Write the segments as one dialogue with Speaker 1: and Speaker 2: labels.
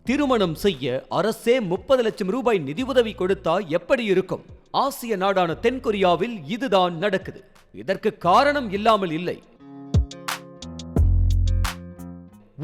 Speaker 1: திருமணம் செய்ய அரசே 30 லட்சம் ரூபாய் நிதியுதவி கொடுத்தா எப்படி இருக்கும்? ஆசிய நாடான தென்கொரியாவில் இதுதான் நடக்குது. இதற்கு காரணம் இல்லாமல் இல்லை.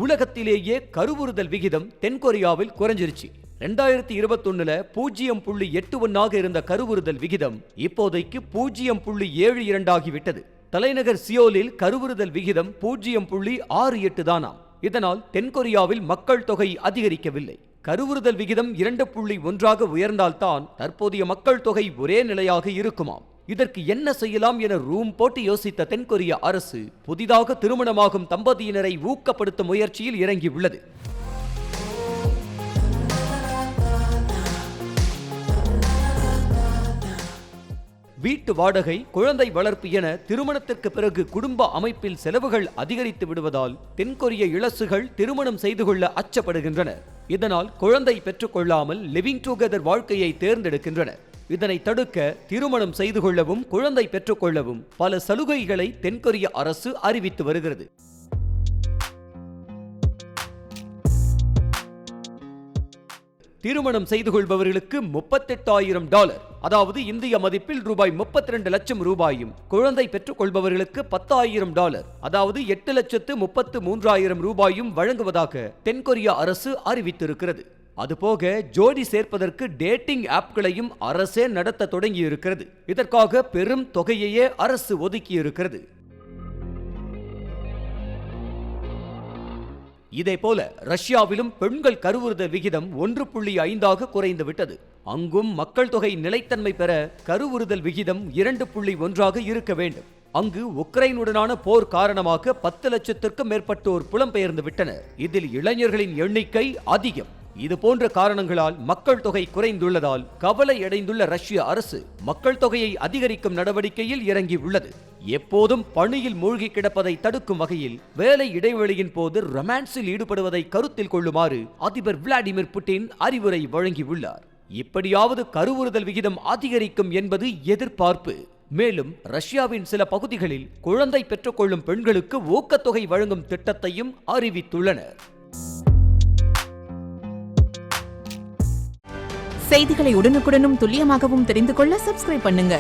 Speaker 1: உலகத்திலேயே கருவுறுதல் விகிதம் தென்கொரியாவில் குறைஞ்சிருச்சு. 2021ல 0.81 இருந்த கருவுறுதல் விகிதம் இப்போதைக்கு 0.72 ஆகிவிட்டது. தலைநகர் சியோலில் கருவுறுதல் விகிதம் 0.68 தானாம். இதனால் தென்கொரியாவில் மக்கள் தொகை அதிகரிக்கவில்லை. கருவுறுதல் விகிதம் 2.1 உயர்ந்தால்தான் தற்போதைய மக்கள் தொகை ஒரே நிலையாக இருக்குமாம். இதற்கு என்ன செய்யலாம் என ரூம் போட்டு யோசித்த தென்கொரிய அரசு புதிதாக திருமணமாகும் தம்பதியினரை ஊக்கப்படுத்தும் முயற்சியில் இறங்கியுள்ளது. வீட்டு வாடகை, குழந்தை வளர்ப்பு என திருமணத்திற்கு பிறகு குடும்ப அமைப்பில் செலவுகள் அதிகரித்து விடுவதால் தென்கொரிய இளசுகள் திருமணம் செய்து கொள்ள அச்சப்படுகின்றனர். இதனால் குழந்தை பெற்றுக்கொள்ளாமல் லிவிங் டுகெதர் வாழ்க்கையை தேர்ந்தெடுக்கின்றனர். இதனை தடுக்க திருமணம் செய்து கொள்ளவும் குழந்தை பெற்றுக்கொள்ளவும் பல சலுகைகளை தென்கொரிய அரசு அறிவித்து வருகிறது. திருமணம் செய்து கொள்பவர்களுக்கு $38,000, அதாவது இந்திய மதிப்பில் ரூபாய் 32 லட்சம் ரூபாயும், குழந்தை பெற்றுக் கொள்பவர்களுக்கு $10,000, அதாவது 8,33,000 ரூபாயும் வழங்குவதாக தென்கொரிய அரசு அறிவித்திருக்கிறது. அதுபோக ஜோடி சேர்ப்பதற்கு டேட்டிங் ஆப்களையும் அரசே நடத்த தொடங்கி இருக்கிறது. இதற்காக பெரும் தொகையையே அரசு ஒதுக்கியிருக்கிறது. இதேபோல ரஷ்யாவிலும் பெண்கள் கருவுறுதல் விகிதம் 1.5 குறைந்து விட்டது. அங்கும் மக்கள் தொகை நிலைத்தன்மை பெற கருவுறுதல் விகிதம் 2.1 இருக்க வேண்டும். அங்கு உக்ரைனுடனான போர் காரணமாக 10 லட்சத்திற்கும் மேற்பட்டோர் புலம்பெயர்ந்து விட்டனர். இதில் இளைஞர்களின் எண்ணிக்கை அதிகம். இது போன்ற காரணங்களால் மக்கள் தொகை குறைந்துள்ளதால் கவலை அடைந்துள்ள ரஷ்ய அரசு மக்கள் தொகையை அதிகரிக்கும் நடவடிக்கையில் இறங்கியுள்ளது. எப்போதும் பணியில் மூழ்கி கிடப்பதை தடுக்கும் வகையில் வேலை இடைவெளியின் போது ரொமான்ஸில் ஈடுபடுவதை கருத்தில் கொள்ளுமாறு அதிபர் விளாடிமிர் புட்டின் அறிவுரை வழங்கியுள்ளார். இப்படியாவது கருவுறுதல் விகிதம் அதிகரிக்கும் என்பது எதிர்பார்ப்பு. மேலும் ரஷ்யாவின் சில பகுதிகளில் குழந்தை பெற்றுக்கொள்ளும் பெண்களுக்கு ஊக்கத்தொகை வழங்கும் திட்டத்தையும் அறிவித்துள்ளனர்.
Speaker 2: செய்திகளை உடனுக்குடனும் துல்லியமாகவும் தெரிந்து கொள்ள சப்ஸ்கிரைப் பண்ணுங்க.